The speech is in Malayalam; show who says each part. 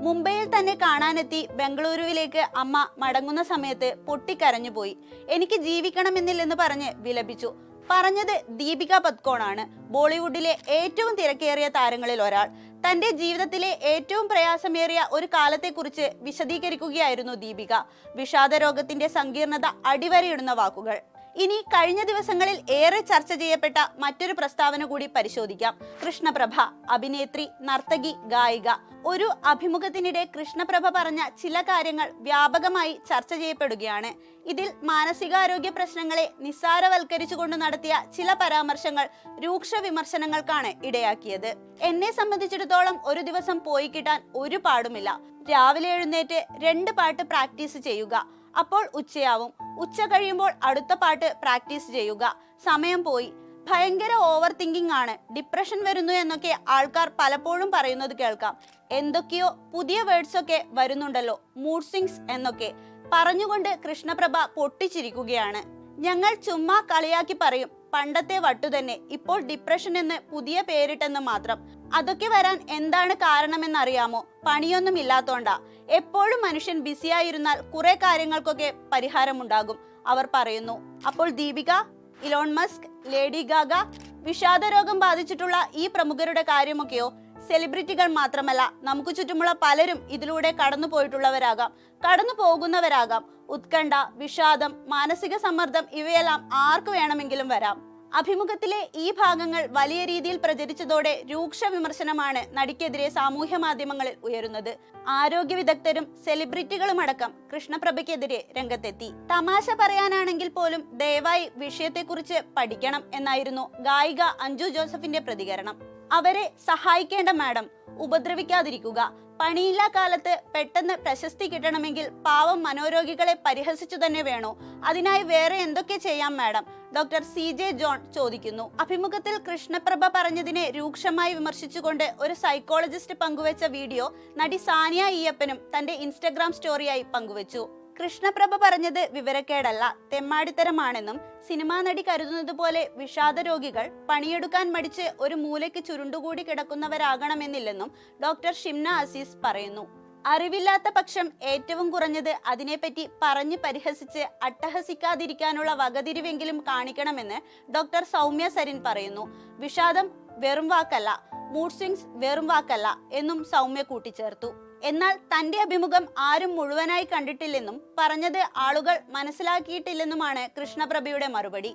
Speaker 1: മുംബൈയിൽ തന്നെ കാണാനെത്തി ബംഗളൂരുവിലേക്ക് അമ്മ മടങ്ങുന്ന സമയത്ത് പൊട്ടിക്കരഞ്ഞുപോയി. എനിക്ക് ജീവിക്കണമെന്നില്ലെന്ന് പറഞ്ഞ് വിലപിച്ചു. പറഞ്ഞത് ദീപിക പദുക്കോണാണ്, ബോളിവുഡിലെ ഏറ്റവും തിരക്കേറിയ താരങ്ങളിൽ ഒരാൾ. തന്റെ ജീവിതത്തിലെ ഏറ്റവും പ്രയാസമേറിയ ഒരു കാലത്തെക്കുറിച്ച് വിശദീകരിക്കുകയായിരുന്നു ദീപിക. വിഷാദരോഗത്തിന്റെ സങ്കീർണത അടിവരയിടുന്ന വാക്കുകൾ. ഇനി കഴിഞ്ഞ ദിവസങ്ങളിൽ ഏറെ ചർച്ച ചെയ്യപ്പെട്ട മറ്റൊരു പ്രസ്താവന കൂടി പരിശോധിക്കാം. കൃഷ്ണപ്രഭ, അഭിനേത്രി, നർത്തകി, ഗായിക. ഒരു അഭിമുഖത്തിനിടെ കൃഷ്ണപ്രഭ പറഞ്ഞ ചില കാര്യങ്ങൾ വ്യാപകമായി ചർച്ച ചെയ്യപ്പെടുകയാണ്. ഇതിൽ മാനസികാരോഗ്യ പ്രശ്നങ്ങളെ നിസ്സാരവൽക്കരിച്ചുകൊണ്ട് നടത്തിയ ചില പരാമർശങ്ങൾ രൂക്ഷ വിമർശനങ്ങൾക്കാണ് ഇടയാക്കിയത്. എന്നെ സംബന്ധിച്ചിടത്തോളം ഒരു ദിവസം പോയി കിട്ടാൻ ഒരു പാടുമില്ല. രാവിലെ എഴുന്നേറ്റ് 2 പാട്ട് പ്രാക്ടീസ് ചെയ്യുക, അപ്പോൾ ഉച്ചയാവും. ഉച്ച കഴിയുമ്പോൾ അടുത്ത പാട്ട് പ്രാക്ടീസ് ചെയ്യുക. സമയം പോയി. ഭയങ്കര ഓവർ തിങ്കിങ് ആണ്, ഡിപ്രഷൻ വരുന്നു എന്നൊക്കെ ആൾക്കാർ പലപ്പോഴും പറയുന്നത് കേൾക്കാം. എന്തൊക്കെയോ പുതിയ വേർഡ്സ് ഒക്കെ വരുന്നുണ്ടല്ലോ, മൂഡ് സ്വിങ്സ് എന്നൊക്കെ പറഞ്ഞുകൊണ്ട് കൃഷ്ണപ്രഭ പൊട്ടിച്ചിരിക്കുകയാണ്. ഞങ്ങൾ ചുമ്മാ കളിയാക്കി പറയും, പണ്ടത്തെ വട്ടു തന്നെ, ഇപ്പോൾ ഡിപ്രഷൻ എന്ന് പുതിയ പേരിട്ടെന്ന് മാത്രം. അതൊക്കെ വരാൻ എന്താണ് കാരണമെന്നറിയാമോ? പണിയൊന്നും ഇല്ലാത്തോണ്ടാ. എപ്പോഴും മനുഷ്യൻ ബിസിയായിരുന്നാൽ കുറെ കാര്യങ്ങൾക്കൊക്കെ പരിഹാരമുണ്ടാകും, അവർ പറയുന്നു. അപ്പോൾ Deepika, Elon Musk, Lady Gaga, വിഷാദരോഗം ബാധിച്ചിട്ടുള്ള ഈ പ്രമുഖരുടെ കാര്യമൊക്കെയോ? സെലിബ്രിറ്റികൾ മാത്രമല്ല, നമുക്ക് ചുറ്റുമുള്ള പലരും ഇതിലൂടെ കടന്നു പോയിട്ടുള്ളവരാകാം, കടന്നു പോകുന്നവരാകാം. ഉത്കണ്ഠ, വിഷാദം, മാനസിക സമ്മർദ്ദം ഇവയെല്ലാം ആർക്ക് വേണമെങ്കിലും വരാം. അഭിമുഖത്തിലെ ഈ ഭാഗങ്ങൾ വലിയ രീതിയിൽ പ്രചരിച്ചതോടെ രൂക്ഷ വിമർശനമാണ് നടിക്കെതിരെ സാമൂഹ്യ മാധ്യമങ്ങളിൽ ഉയരുന്നത്. ആരോഗ്യ വിദഗ്ധരും സെലിബ്രിറ്റികളുമടക്കം കൃഷ്ണപ്രഭയ്ക്കെതിരെ രംഗത്തെത്തി. തമാശ പറയാനാണെങ്കിൽ പോലും ദയവായി വിഷയത്തെക്കുറിച്ച് പഠിക്കണം എന്നായിരുന്നു ഗായിക അഞ്ജു ജോസഫിന്റെ പ്രതികരണം. അവരെ സഹായിക്കേണ്ട മാഡം, ഉപദ്രവിക്കാതിരിക്കുക. പണിയില്ലാ കാലത്ത് പെട്ടെന്ന് പ്രശസ്തി കിട്ടണമെങ്കിൽ പാവം മനോരോഗികളെ പരിഹസിച്ചു തന്നെ വേണോ? അതിനായി വേറെ എന്തൊക്കെ ചെയ്യാം മാഡം? ഡോക്ടർ CJ ജോൺ ചോദിക്കുന്നു. അഭിമുഖത്തിൽ കൃഷ്ണപ്രഭ പറഞ്ഞതിനെ രൂക്ഷമായി വിമർശിച്ചുകൊണ്ട് ഒരു സൈക്കോളജിസ്റ്റ് പങ്കുവച്ച വീഡിയോ നടി സാനിയ ഈയപ്പനും തന്റെ ഇൻസ്റ്റഗ്രാം സ്റ്റോറിയായി പങ്കുവച്ചു. കൃഷ്ണപ്രഭ പറഞ്ഞത് വിവരക്കേടല്ല, തെമ്മാടിത്തരമാണെന്നും സിനിമാ നടി കരുതുന്നത് പോലെ വിഷാദ രോഗികൾ പണിയെടുക്കാൻ മടിച്ച് ഒരു മൂലയ്ക്ക് ചുരുണ്ടുകൂടി കിടക്കുന്നവരാകണമെന്നില്ലെന്നും ഡോക്ടർ ഷിംന അസീസ് പറയുന്നു. അറിവില്ലാത്ത പക്ഷം ഏറ്റവും കുറഞ്ഞത് അതിനെപ്പറ്റി പറഞ്ഞ് പരിഹസിച്ച് അട്ടഹസിക്കാതിരിക്കാനുള്ള വകതിരിവെങ്കിലും കാണിക്കണമെന്ന് ഡോക്ടർ സൗമ്യ സരിൻ പറയുന്നു. വിഷാദം വെറും വാക്കല്ല, മൂഡ് സ്വിങ്സ് വെറും വാക്കല്ല എന്നും സൗമ്യ കൂട്ടിച്ചേർത്തു. എന്നാൽ തന്റെ അഭിമുഖം ആരും മുഴുവനായി കണ്ടിട്ടില്ലെന്നും പറഞ്ഞത് ആളുകൾ മനസ്സിലാക്കിയിട്ടില്ലെന്നുമാണ് കൃഷ്ണപ്രഭയുടെ മറുപടി.